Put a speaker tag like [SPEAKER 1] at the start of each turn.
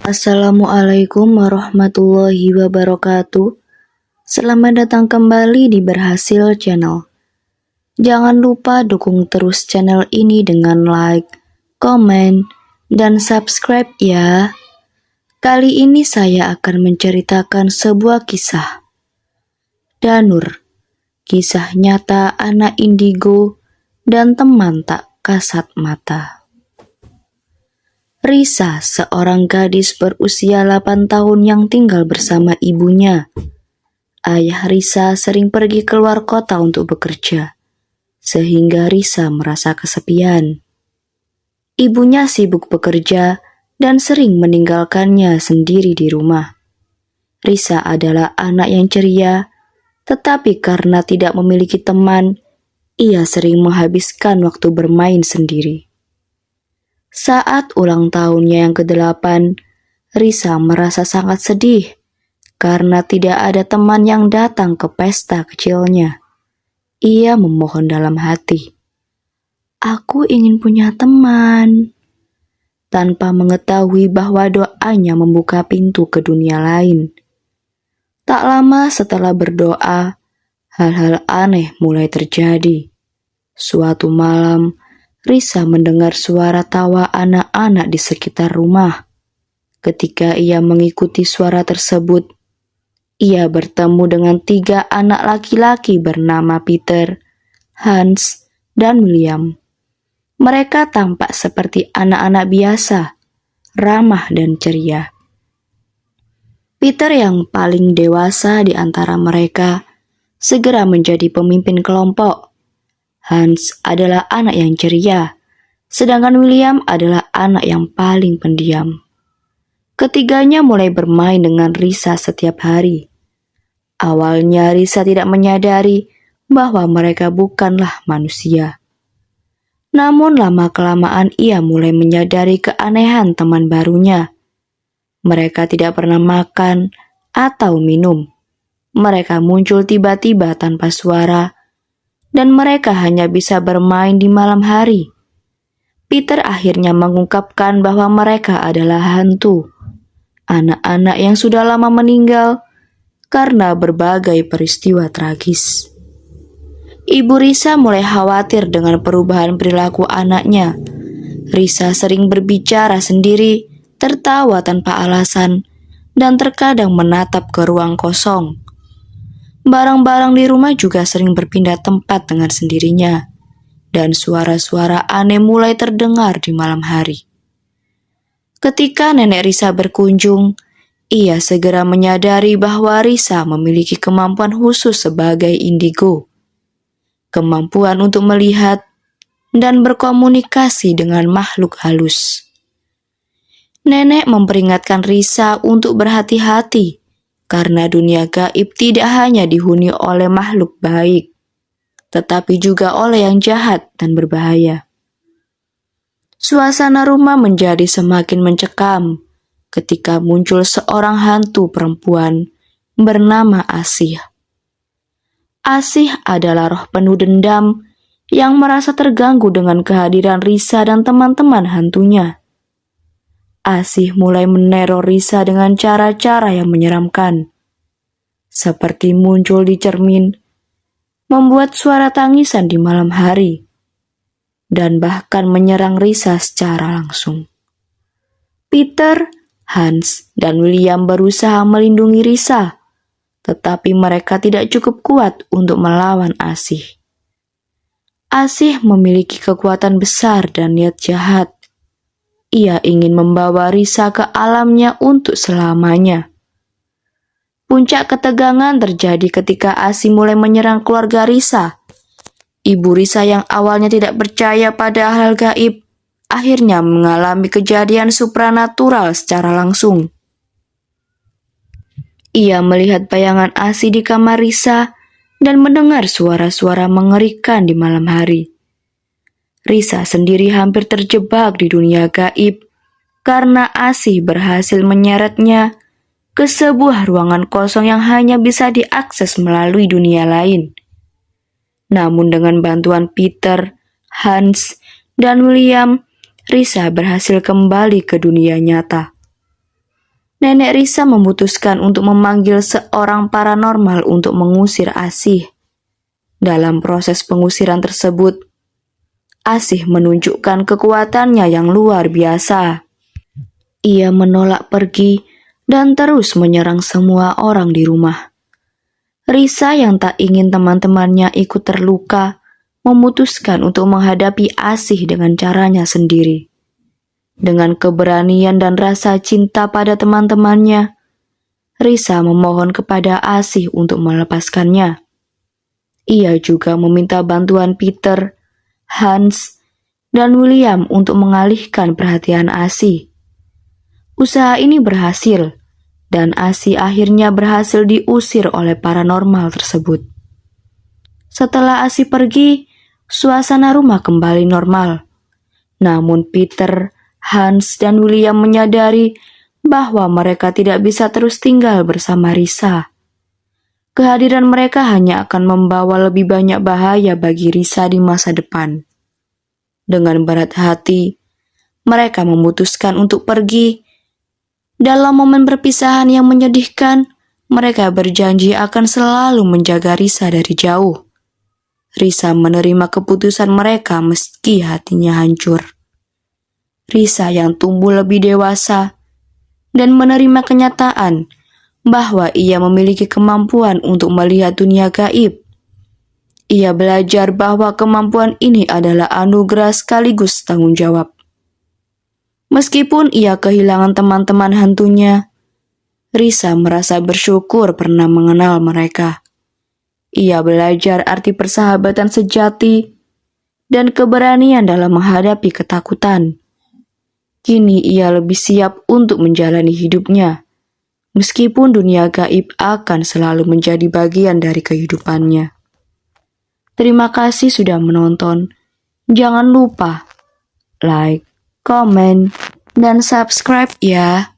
[SPEAKER 1] Assalamualaikum warahmatullahi wabarakatuh. Selamat datang kembali di Berhasil Channel. Jangan lupa dukung terus channel ini dengan like, komen, dan subscribe ya. Kali ini saya akan menceritakan sebuah kisah. Danur, kisah nyata anak indigo dan teman tak kasat mata. Risa, seorang gadis berusia 8 tahun yang tinggal bersama ibunya. Ayah Risa sering pergi keluar kota untuk bekerja, sehingga Risa merasa kesepian. Ibunya sibuk bekerja dan sering meninggalkannya sendiri di rumah. Risa adalah anak yang ceria, tetapi karena tidak memiliki teman, ia sering menghabiskan waktu bermain sendiri. Saat ulang tahunnya yang ke-8, Risa merasa sangat sedih karena tidak ada teman yang datang ke pesta kecilnya. Ia memohon dalam hati, "Aku ingin punya teman." Tanpa mengetahui bahwa doanya membuka pintu ke dunia lain. Tak lama setelah berdoa, hal-hal aneh mulai terjadi. Suatu malam, Risa mendengar suara tawa anak-anak di sekitar rumah. Ketika ia mengikuti suara tersebut, ia bertemu dengan 3 anak laki-laki bernama Peter, Hans, dan William. Mereka tampak seperti anak-anak biasa, ramah dan ceria. Peter yang paling dewasa di antara mereka segera menjadi pemimpin kelompok. Hans adalah anak yang ceria, sedangkan William adalah anak yang paling pendiam. Ketiganya mulai bermain dengan Risa setiap hari. Awalnya Risa tidak menyadari bahwa mereka bukanlah manusia. Namun lama-kelamaan ia mulai menyadari keanehan teman barunya. Mereka tidak pernah makan atau minum. Mereka muncul tiba-tiba tanpa suara, dan mereka hanya bisa bermain di malam hari. Peter akhirnya mengungkapkan bahwa mereka adalah hantu, anak-anak yang sudah lama meninggal karena berbagai peristiwa tragis. Ibu Risa mulai khawatir dengan perubahan perilaku anaknya. Risa sering berbicara sendiri, tertawa tanpa alasan, dan terkadang menatap ke ruang kosong. Barang-barang di rumah juga sering berpindah tempat dengan sendirinya, dan suara-suara aneh mulai terdengar di malam hari. Ketika nenek Risa berkunjung, ia segera menyadari bahwa Risa memiliki kemampuan khusus sebagai indigo. Kemampuan untuk melihat dan berkomunikasi dengan makhluk halus. Nenek memperingatkan Risa untuk berhati-hati, karena dunia gaib tidak hanya dihuni oleh makhluk baik, tetapi juga oleh yang jahat dan berbahaya. Suasana rumah menjadi semakin mencekam ketika muncul seorang hantu perempuan bernama Asih. Asih adalah roh penuh dendam yang merasa terganggu dengan kehadiran Risa dan teman-teman hantunya. Asih mulai meneror Risa dengan cara-cara yang menyeramkan, seperti muncul di cermin, membuat suara tangisan di malam hari, dan bahkan menyerang Risa secara langsung. Peter, Hans, dan William berusaha melindungi Risa, tetapi mereka tidak cukup kuat untuk melawan Asih. Asih memiliki kekuatan besar dan niat jahat. Ia ingin membawa Risa ke alamnya untuk selamanya. Puncak ketegangan terjadi ketika Asih mulai menyerang keluarga Risa. Ibu Risa yang awalnya tidak percaya pada hal gaib, akhirnya mengalami kejadian supranatural secara langsung. Ia melihat bayangan Asih di kamar Risa dan mendengar suara-suara mengerikan di malam hari. Risa sendiri hampir terjebak di dunia gaib karena Asih berhasil menyeretnya ke sebuah ruangan kosong yang hanya bisa diakses melalui dunia lain. Namun dengan bantuan Peter, Hans, dan William, Risa berhasil kembali ke dunia nyata. Nenek Risa memutuskan untuk memanggil seorang paranormal untuk mengusir Asih. Dalam proses pengusiran tersebut, Asih menunjukkan kekuatannya yang luar biasa. Ia menolak pergi dan terus menyerang semua orang di rumah. Risa yang tak ingin teman-temannya ikut terluka, memutuskan untuk menghadapi Asih dengan caranya sendiri. Dengan keberanian dan rasa cinta pada teman-temannya, Risa memohon kepada Asih untuk melepaskannya. Ia juga meminta bantuan Peter, Hans, dan William untuk mengalihkan perhatian Asih. Usaha ini berhasil, dan Asih akhirnya berhasil diusir oleh paranormal tersebut. Setelah Asih pergi, suasana rumah kembali normal. Namun Peter, Hans, dan William menyadari bahwa mereka tidak bisa terus tinggal bersama Risa. Kehadiran mereka hanya akan membawa lebih banyak bahaya bagi Risa di masa depan. Dengan berat hati, mereka memutuskan untuk pergi. Dalam momen perpisahan yang menyedihkan, mereka berjanji akan selalu menjaga Risa dari jauh. Risa menerima keputusan mereka meski hatinya hancur. Risa yang tumbuh lebih dewasa dan menerima kenyataan bahwa ia memiliki kemampuan untuk melihat dunia gaib. Ia belajar bahwa kemampuan ini adalah anugerah sekaligus tanggung jawab. Meskipun ia kehilangan teman-teman hantunya, Risa merasa bersyukur pernah mengenal mereka. Ia belajar arti persahabatan sejati dan keberanian dalam menghadapi ketakutan. Kini ia lebih siap untuk menjalani hidupnya, meskipun dunia gaib akan selalu menjadi bagian dari kehidupannya. Terima kasih sudah menonton. Jangan lupa like, komen, dan subscribe ya.